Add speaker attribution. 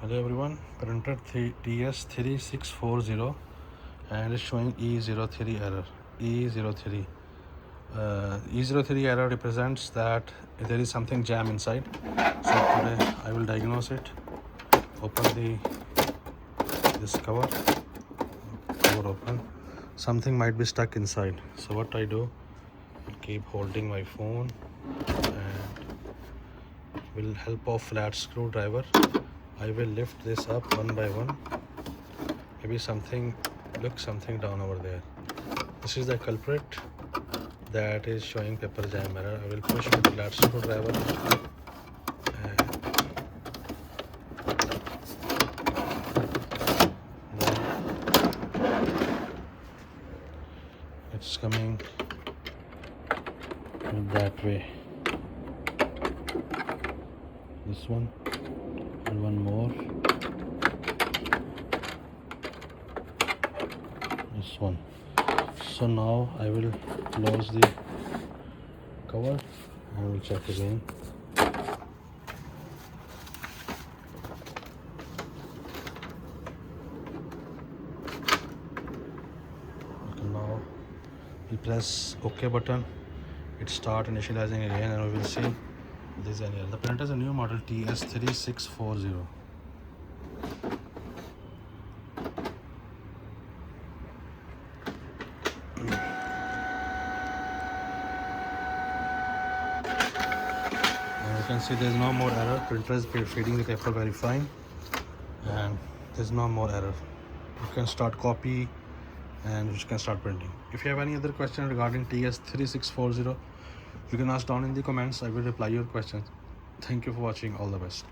Speaker 1: Hello everyone, printer TS3640 and it's showing E03 error. E03. E03 error represents that there is something jam inside. So today I will diagnose it. Open this cover open. Something might be stuck inside. So what I do, I'll keep holding my phone and with help of flat screwdriver I will lift this up one by one. Maybe something down over there. This is the culprit that is showing paper jam error. I will push with the flat screwdriver and it's coming that way. This one and one more. This one. So now I will close the cover and we'll check again. Okay, now we press OK button. It start initializing again and we will see this is any error. The printer is a new model TS3640. You can see there is no more error. Printer is feeding the paper very fine and there is no more error. You can start copy and you can start printing. If you have any other question regarding TS3640, you can ask down in the comments. I will reply your questions. Thank you for watching. All the best.